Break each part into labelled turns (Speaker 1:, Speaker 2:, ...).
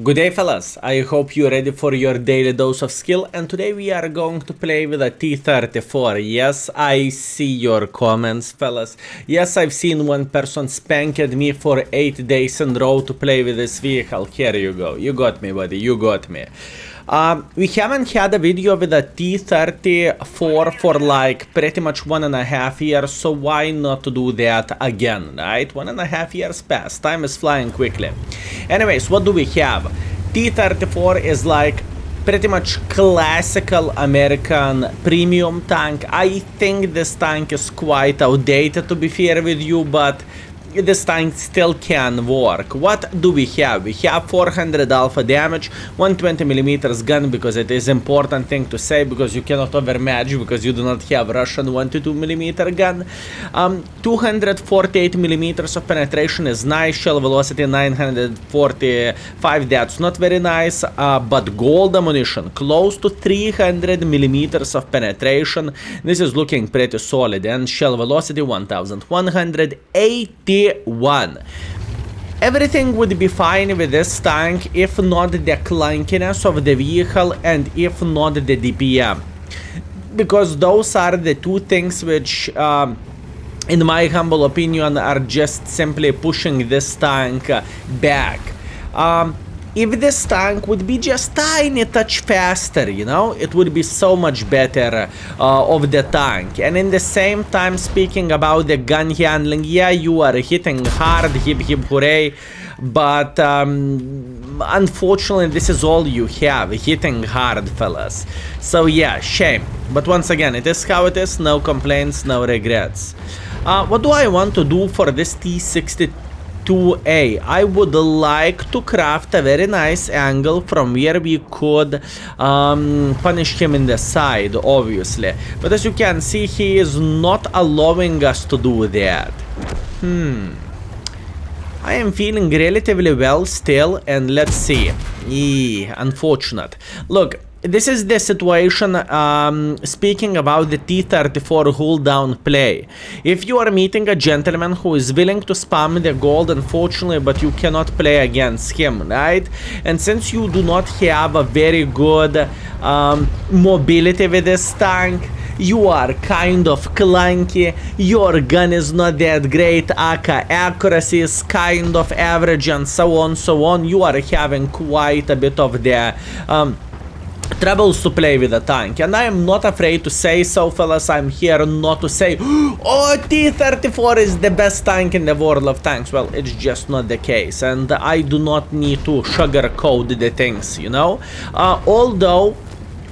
Speaker 1: Good day fellas, I hope you're ready for your daily dose of skill, and today we are going to play with a T34. Yes, I see your comments fellas. Yes, I've seen one person spanked me for 8 days in a row to play with this vehicle. Here you go, you got me buddy, you got me. We haven't had a video with a T34 for like pretty much 1.5 years, so why not to do that again, right? 1.5 years passed, time is flying quickly. Anyways, what do we have? T34 is like pretty much classical American premium tank. I think this tank is quite outdated, to be fair with you, but this tank still can work. What do we have? We have 400 alpha damage, 120mm gun, because it is important thing to say, because you cannot overmatch, because you do not have Russian 122mm gun. 248mm of penetration is nice, shell velocity 945, that's not very nice, but gold ammunition, close to 300mm of penetration, this is looking pretty solid, and shell velocity 1181. Everything would be fine with this tank if not the clunkiness of the vehicle and if not the DPM, because those are the two things which in my humble opinion are just simply pushing this tank back. If this tank would be just tiny touch faster, you know, it would be so much better of the tank. And in the same time, speaking about the gun handling, yeah, you are hitting hard, hip hip hooray, but unfortunately this is all you have, hitting hard fellas. So yeah, shame, but once again, it is how it is, no complaints, no regrets. What do I want to do for this T34? I would like to craft a very nice angle from where we could punish him in the side, obviously. But as you can see, he is not allowing us to do that. I am feeling relatively well still, and let's see. Unfortunate. Look, this is the situation, speaking about the T34 hold down play. If you are meeting a gentleman who is willing to spam the gold, unfortunately, but you cannot play against him, right? And since you do not have a very good mobility with this tank, you are kind of clunky, your gun is not that great, AK accuracy is kind of average, and so on, you are having quite a bit of the troubles to play with the tank, and I am not afraid to say so, fellas. I'm here not to say, oh, T34 is the best tank in the world of tanks. Well, it's just not the case, and I do not need to sugarcoat the things, you know. Although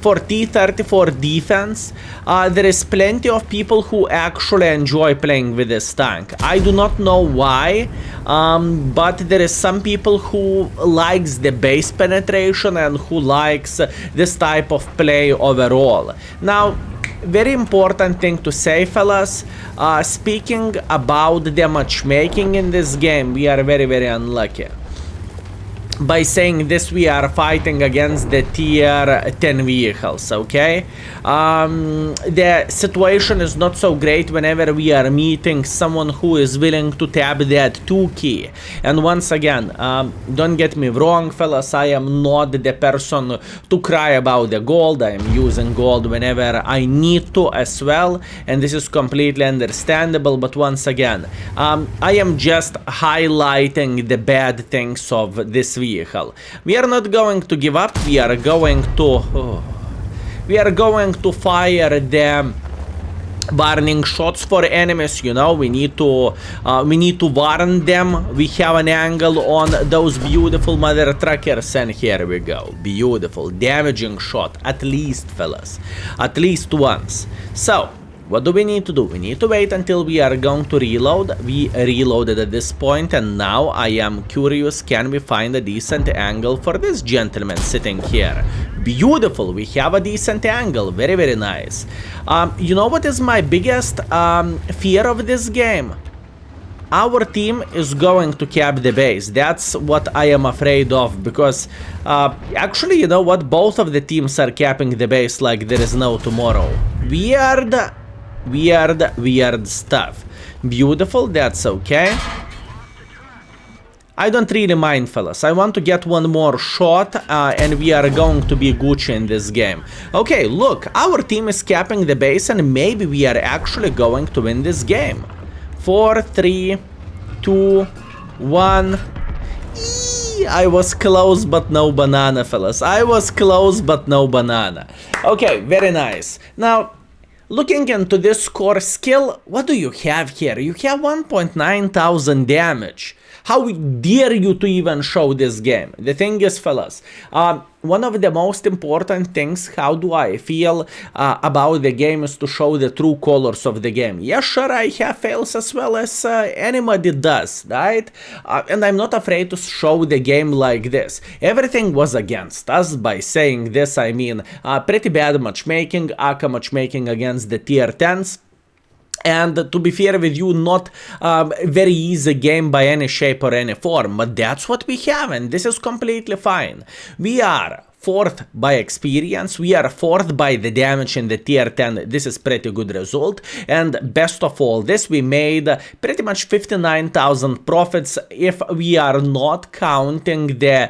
Speaker 1: for T34 defense, there is plenty of people who actually enjoy playing with this tank. I do not know why, but there is some people who likes the base penetration and who likes this type of play overall. Now, very important thing to say, fellas, speaking about the matchmaking in this game, we are very unlucky. By saying this, we are fighting against the tier 10 vehicles, okay? The situation is not so great whenever we are meeting someone who is willing to tap that 2 key. And once again, don't get me wrong, fellas, I am not the person to cry about the gold. I am using gold whenever I need to as well, and this is completely understandable, but once again, I am just highlighting the bad things of this vehicle. We are not going to give up. We are going to fire the warning shots for enemies, you know. We need to warn them. We have an angle on those beautiful mother truckers, and here we go. Beautiful damaging shot, at least, fellas, at least once. So what do we need to do? We need to wait until we are going to reload. We reloaded at this point, and now I am curious, can we find a decent angle for this gentleman sitting here? Beautiful, we have a decent angle, very nice. You know what is my biggest fear of this game? Our team is going to cap the base. That's what I am afraid of, because actually, you know what, both of the teams are capping the base like there is no tomorrow. Weird stuff. Beautiful, that's okay. I don't really mind, fellas. I want to get one more shot, and we are going to be Gucci in this game. Okay, look, our team is capping the base, and maybe we are actually going to win this game. 4, 3, 2, 1. I was close, but no banana, fellas. I was close, but no banana. Okay, very nice. Now, looking into this score skill, what do you have here? You have 1.9 thousand damage. How dare you to even show this game? The thing is, fellas, one of the most important things, how do I feel about the game, is to show the true colors of the game. Yeah, sure, I have fails as well as anybody does, right? And I'm not afraid to show the game like this. Everything was against us. By saying this, I mean pretty bad matchmaking, Aka matchmaking against the tier 10s. And to be fair with you, not very easy game by any shape or any form, but that's what we have, and this is completely fine. We are 4th by experience, we are 4th by the damage in the tier 10, this is pretty good result, and best of all this, we made pretty much 59,000 profits if we are not counting the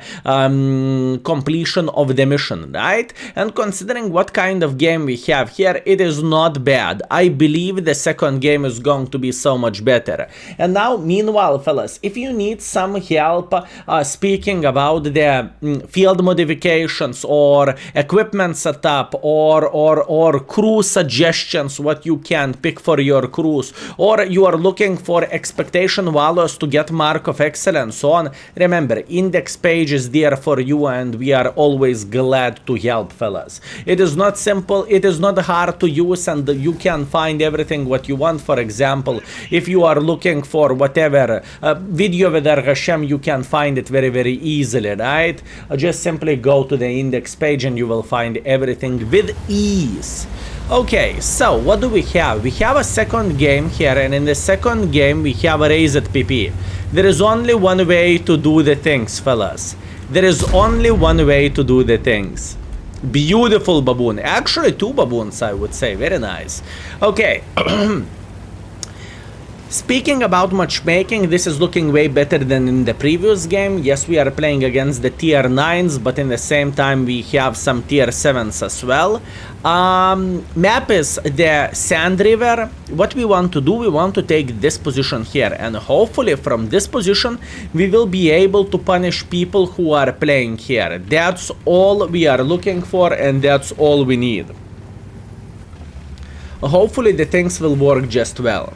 Speaker 1: completion of the mission, right? And considering what kind of game we have here, it is not bad. I believe the second game is going to be so much better. And now, meanwhile, fellas, if you need some help speaking about the field modification or equipment setup or crew suggestions, what you can pick for your crews, or you are looking for expectation values to get mark of excellence on, remember, index page is there for you, and we are always glad to help, fellas. It is not simple, it is not hard to use, and you can find everything what you want. For example, if you are looking for whatever video with Hashem, you can find it very, very easily, right? Just simply go to the index page and you will find everything with ease. Okay, so what do we have? We have a second game here, and in the second game we have a raised PP. There is only one way to do the things, fellas. There is only one way to do the things. Beautiful baboon. Actually, 2 baboons, I would say. Very nice. Okay. Speaking about matchmaking, this is looking way better than in the previous game. Yes, we are playing against the tier 9s, but in the same time we have some tier 7s as well. Map is the Sand River. What we want to do, we want to take this position here, and hopefully from this position we will be able to punish people who are playing here. That's all we are looking for, and that's all we need. Hopefully the things will work just well.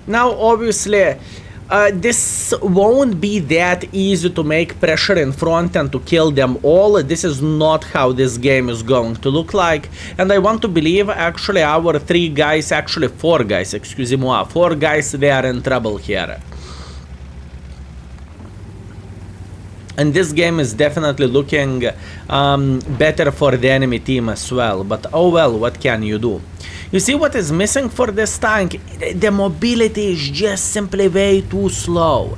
Speaker 1: Now, obviously, this won't be that easy to make pressure in front and to kill them all. This is not how this game is going to look like. And I want to believe, actually, our 4 guys, excuse me, 4 guys, they are in trouble here. And this game is definitely looking better for the enemy team as well. But oh well, what can you do? You see what is missing for this tank? The mobility is just simply way too slow.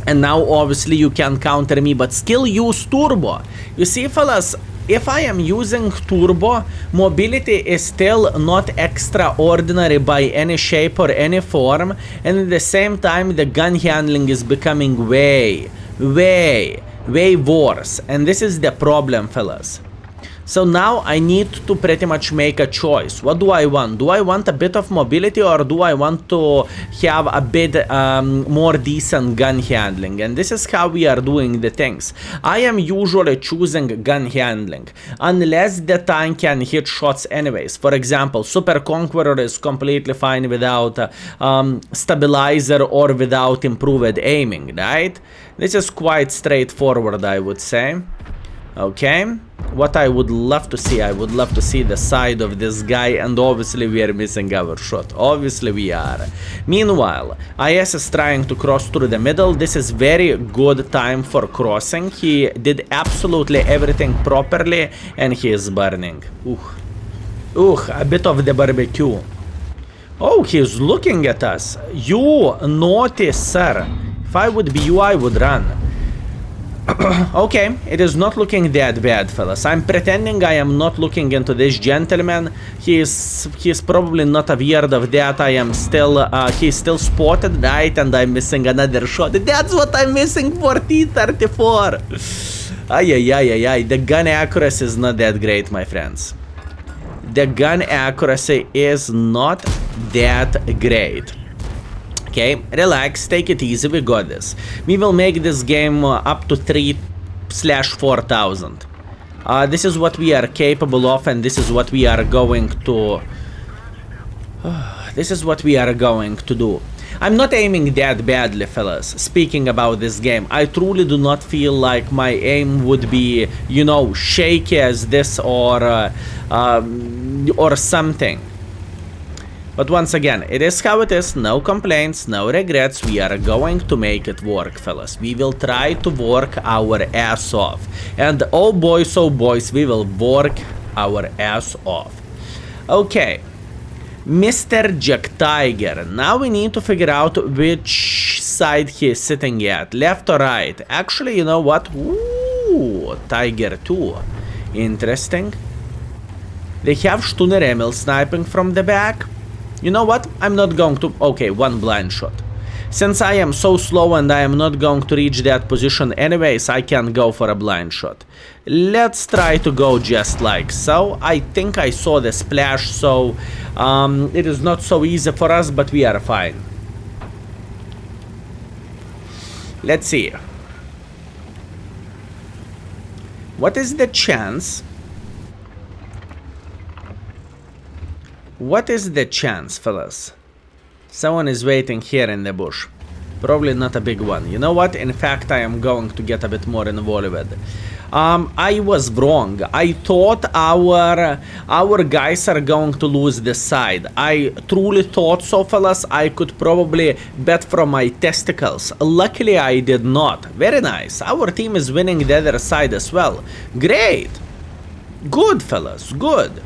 Speaker 1: And now obviously you can counter me, but still use turbo. You see, fellas, if I am using turbo, mobility is still not extraordinary by any shape or any form, and at the same time the gun handling is becoming way worse, and this is the problem, fellas. So now I need to pretty much make a choice. What do I want? Do I want a bit of mobility, or do I want to have a bit more decent gun handling? And this is how we are doing the things. I am usually choosing gun handling, unless the tank can hit shots anyways. For example, Super Conqueror is completely fine without stabilizer or without improved aiming, right? This is quite straightforward, I would say. Okay, what I would love to see, I would love to see the side of this guy, and obviously we are missing our shot. Obviously we are. Meanwhile, IS is trying to cross through the middle. This is very good time for crossing. He did absolutely everything properly, and he is burning. A bit of the barbecue. Oh, he's looking at us. You naughty sir. If I would be you, I would run. Okay, it is not looking that bad, fellas. I'm pretending I am not looking into this gentleman. He is probably not aware of that. I am still, he's still spotted, right? And I'm missing another shot. That's what I'm missing for T34. Ay. The gun accuracy is not that great, my friends. The gun accuracy is not that great. Okay, relax, take it easy, we got this. We will make this game up to 3/4000. This is what we are capable of, and this is what we are going to... this is what we are going to do. I'm not aiming that badly, fellas, speaking about this game. I truly do not feel like my aim would be, you know, shaky as this or something. But once again, it is how it is, no complaints, no regrets, we are going to make it work, fellas. We will try to work our ass off. And oh boys, we will work our ass off. Okay, Mr. Jack Tiger, now we need to figure out which side he is sitting at, left or right. Actually, you know what? Ooh, Tiger 2. Interesting. They have Stunner Emil sniping from the back. You know what? I'm not going to... Okay, one blind shot. Since I am so slow and I am not going to reach that position anyways, I can go for a blind shot. Let's try to go just like so. I think I saw the splash, so it is not so easy for us, but we are fine. Let's see. What is the chance... What is the chance, fellas? Someone is waiting here in the bush. Probably not a big one. You know what? In fact, I am going to get a bit more involved. I was wrong. I thought our guys are going to lose this side. I truly thought so, fellas. I could probably bet from my testicles. Luckily, I did not. Very nice. Our team is winning the other side as well. Great. Good, fellas. Good.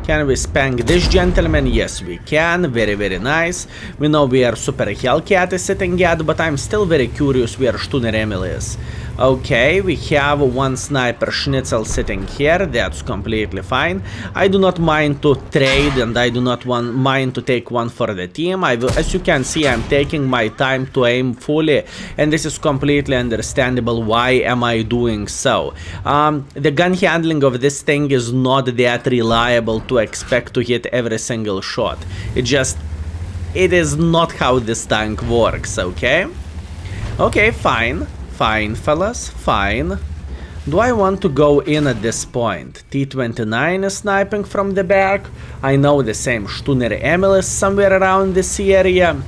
Speaker 1: Can we spank this gentleman? Yes, we can. Very, very nice. We know where Super Hellcat is sitting at, but I'm still very curious where Stunner Emil is. Okay, we have one sniper Schnitzel sitting here. That's completely fine. I do not mind to trade, and I do not mind to take one for the team. As you can see, I'm taking my time to aim fully, and this is completely understandable. Why am I doing so? The gun handling of this thing is not that reliable to expect to hit every single shot. It is not how this tank works, okay? Okay, fine. Fine, fellas, fine. Do I want to go in at this point? T29 is sniping from the back. I know the same Stunner Emil is somewhere around this area.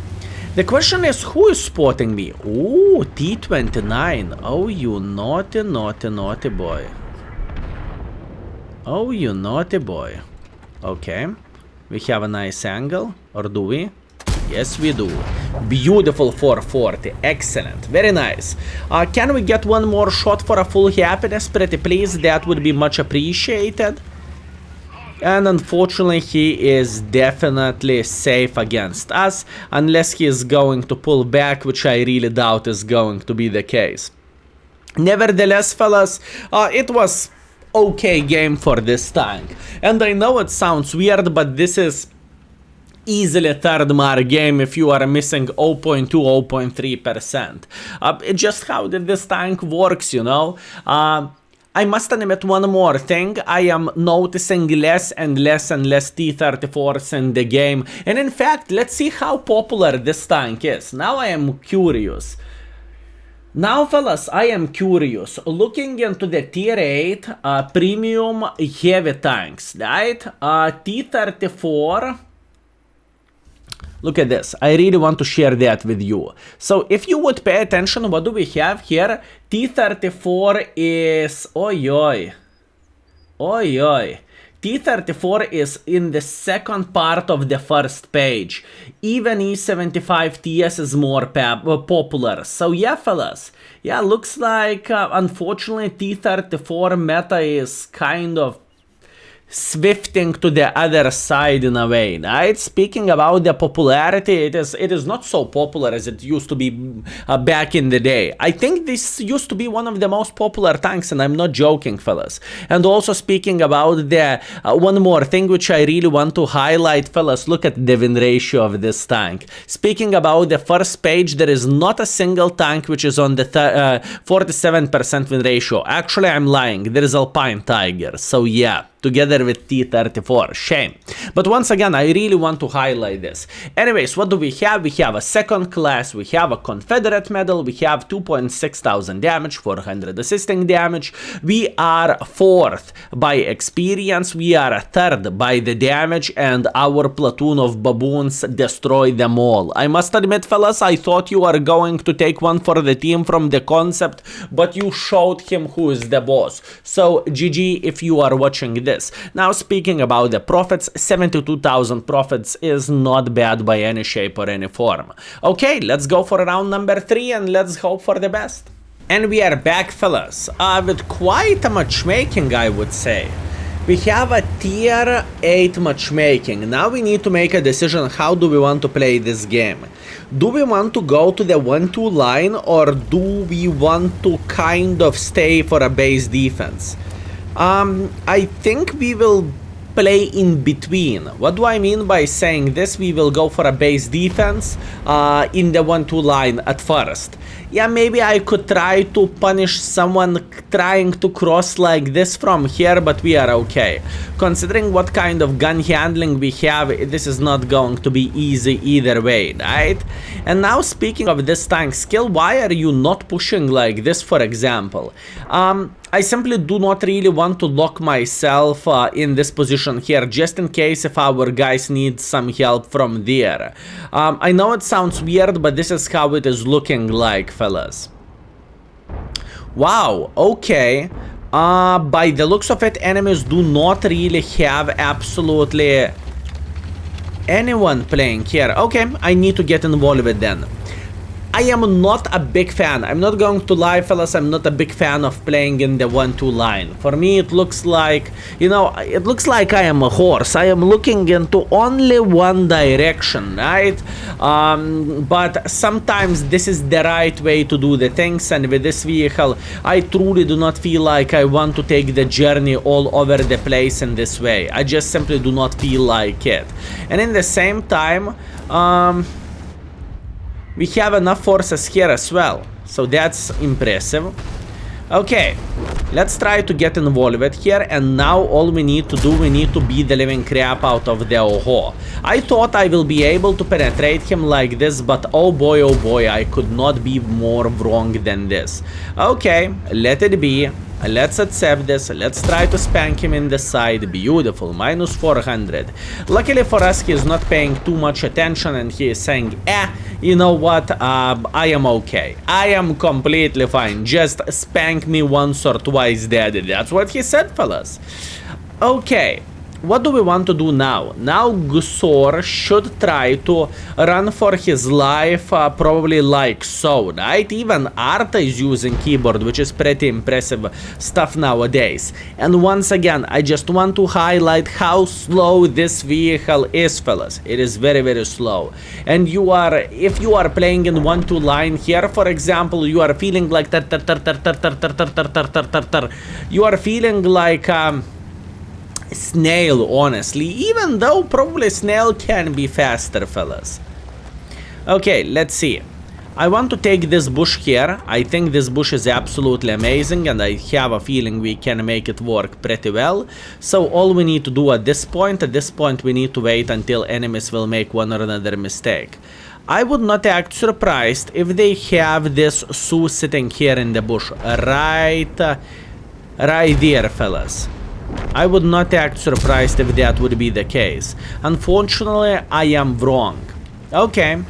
Speaker 1: The question is, who is spotting me? Ooh, T29. Oh, you naughty, naughty, naughty boy. Oh, you naughty boy. Okay. We have a nice angle, or do we? Yes, we do. Beautiful 440. Excellent. Very nice. Can we get one more shot for a full happiness, pretty please? That would be much appreciated. And unfortunately, he is definitely safe against us, unless he is going to pull back, which I really doubt is going to be the case. Nevertheless, fellas, it was okay game for this tank. And I know it sounds weird, but this is easily third mar game if you are missing 0.2, 0.3%. It's just how this tank works, you know. I must admit one more thing. I am noticing less and less T34s in the game. And in fact, let's see how popular this tank is. Now I am curious. Now, fellas, I am curious. Looking into the tier 8 premium heavy tanks, right? T34... Look at this. I really want to share that with you. So if you would pay attention, what do we have here? T34 is... Oi. T34 is in the second part of the first page. Even E75TS is more popular. So yeah, fellas. Yeah, looks like, unfortunately, T34 meta is kind of swifting to the other side in a way, right? Speaking about the popularity, it is not so popular as it used to be back in the day. I think this used to be one of the most popular tanks, and I'm not joking, fellas. And also speaking about the one more thing which I really want to highlight, fellas, look at the win ratio of this tank. Speaking about the first page, there is not a single tank which is on the 47% win ratio. Actually, I'm lying. There is Alpine Tiger. So yeah, together with T34. Shame. But once again, I really want to highlight this. Anyways, what do we have? We have a second class, we have a Confederate medal, we have 2,600 damage, 400 assisting damage. We are fourth by experience, we are third by the damage, and our platoon of baboons destroy them all. I must admit, fellas, I thought you are going to take one for the team from the concept, but you showed him who is the boss. So GG if you are watching this. Now, speaking about the profits, 72,000 profits is not bad by any shape or any form. Okay, let's go for round number 3 and let's hope for the best. And we are back, fellas, with quite a matchmaking, I would say. We have a tier 8 matchmaking. Now we need to make a decision, how do we want to play this game. Do we want to go to the 1-2 line, or do we want to kind of stay for a base defense? I think we will play in between. What do I mean by saying this? We will go for a base defense in the 1-2 line at first. Yeah, maybe I could try to punish someone trying to cross like this from here, but we are okay. Considering what kind of gun handling we have, this is not going to be easy either way, right? And now, speaking of this tank skill, why are you not pushing like this, for example? I simply do not really want to lock myself in this position here, just in case if our guys need some help from there. I know it sounds weird, but this is how it is looking like, fellas. Wow, okay. By the looks of it, enemies do not really have absolutely anyone playing here. Okay, I need to get involved with then. I am not a big fan. I'm not going to lie, fellas. I'm not a big fan of playing in the 1-2 line. For me, it looks like, you know, it looks like I am a horse. I am looking into only one direction, right? But sometimes this is the right way to do the things. And with this vehicle, I truly do not feel like I want to take the journey all over the place in this way. I just simply do not feel like it. And in the same time, we have enough forces here as well, so that's impressive. Okay, let's try to get involved here, and now all we need to do, we need to beat the living crap out of the Oho. I thought I will be able to penetrate him like this, but oh boy, I could not be more wrong than this. Okay, let it be. Let's accept this. Let's try to spank him in the side. Beautiful. Minus 400. Luckily for us, he is not paying too much attention, and he is saying, you know what, I am okay. I am completely fine. Just spank me once or twice, daddy. That's what he said, fellas. Okay. What do we want to do now? Now Gusor should try to run for his life, probably like so, right? Even Arta is using keyboard, which is pretty impressive stuff nowadays. And once again, I just want to highlight how slow this vehicle is, fellas. It is very slow. And you are, if you are playing in 1-2 line here, for example, you are feeling like you are feeling like snail, honestly, even though probably snail can be faster, fellas. Okay, let's see. I want to take this bush here. I think this bush is absolutely amazing, and I have a feeling we can make it work pretty well. So all we need to do at this point we need to wait until enemies will make one or another mistake. I would not act surprised if they have this Sue sitting here in the bush, right there, fellas. I would not act surprised if that would be the case. Unfortunately, I am wrong. Okay,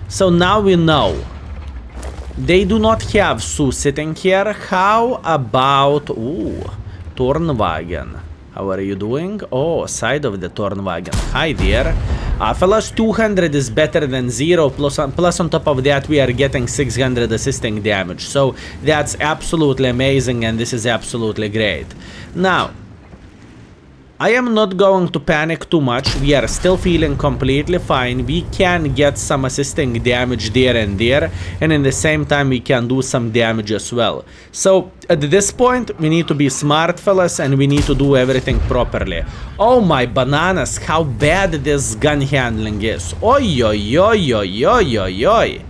Speaker 1: so now we know. They do not have Sue sitting here. How about... Ooh, Tornwagen. How are you doing? Oh, side of the Tornwagen. Hi there. Fellas, 200 is better than 0. Plus on top of that, we are getting 600 assisting damage. So that's absolutely amazing, and this is absolutely great. Now, I am not going to panic too much. We are still feeling completely fine. We can get some assisting damage there and there, and in the same time we can do some damage as well. So at this point we need to be smart, fellas, and we need to do everything properly. Oh my bananas, how bad this gun handling is. Oi oi oi oi oi oi oi.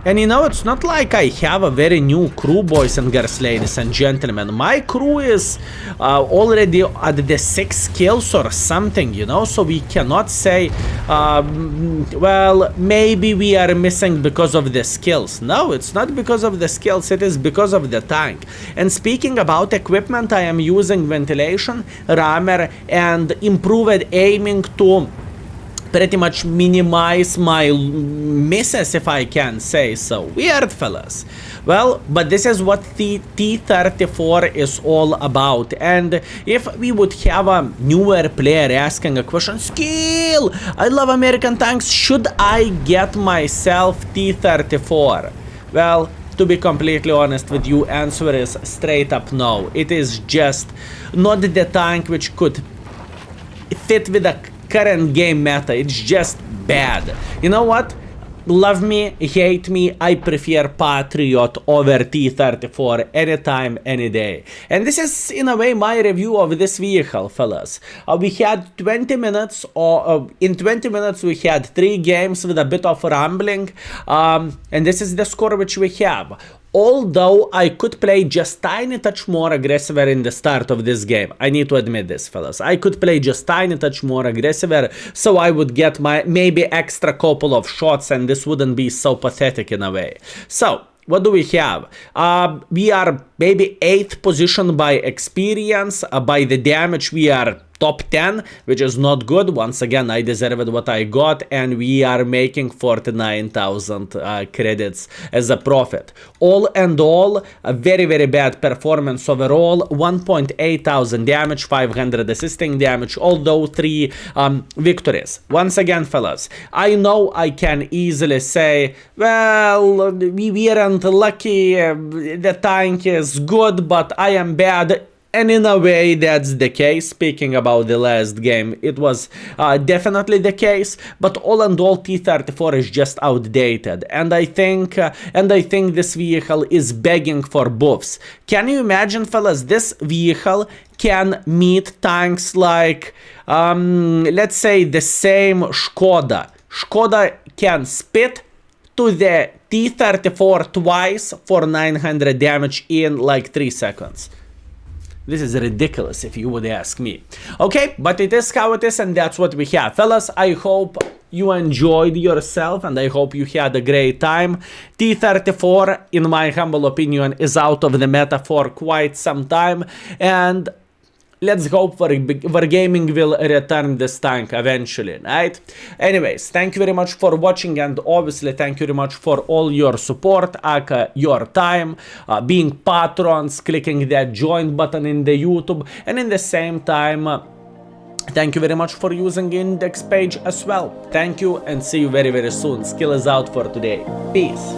Speaker 1: And you know, it's not like I have a very new crew, boys and girls, ladies and gentlemen. My crew is already at the 6 kills or something, you know, so we cannot say, well, maybe we are missing because of the skills. No, it's not because of the skills, it is because of the tank. And speaking about equipment, I am using ventilation, rammer, and improved aiming to pretty much minimize my misses, if I can say so. Weird, fellas. Well, but this is what the T34 is all about. And if we would have a newer player asking a question, Skill, I love American tanks, should I get myself T34? Well, to be completely honest with you, answer is straight up no. It is just not the tank which could fit with the current game meta. It's just bad. You know what? Love me, hate me, I prefer Patriot over T34 anytime, any day. And this is in a way my review of this vehicle, fellas. We had 20 minutes, or in 20 minutes we had 3 games with a bit of rambling, and this is the score which we have. Although I could play just tiny touch more aggressive in the start of this game. I need to admit this, fellas. I could play just tiny touch more aggressive, so I would get my maybe extra couple of shots and this wouldn't be so pathetic in a way. So, what do we have? We are maybe 8th position by experience. By the damage we are top 10, which is not good. Once again, I deserved what I got, and we are making 49,000 credits as a profit. All and all, a very, very bad performance overall. 1.8 thousand damage, 500 assisting damage, although 3 victories. Once again, fellas, I know I can easily say, well, we weren't lucky, the tank is good, but I am bad. And in a way, that's the case. Speaking about the last game, it was definitely the case. But all in all, T34 is just outdated, and I think this vehicle is begging for buffs. Can you imagine, fellas? This vehicle can meet tanks like, let's say, the same Skoda. Skoda can spit to the T34 twice for 900 damage in like 3 seconds. This is ridiculous if you would ask me. Okay, but it is how it is, and that's what we have. Fellas, I hope you enjoyed yourself and I hope you had a great time. T34, in my humble opinion, is out of the meta for quite some time, and let's hope Wargaming will return this tank eventually, right? Anyways, thank you very much for watching, and obviously thank you very much for all your support, aka your time, being patrons, clicking that join button in the YouTube, and in the same time, thank you very much for using the index page as well. Thank you, and see you very, very soon. Skill is out for today. Peace.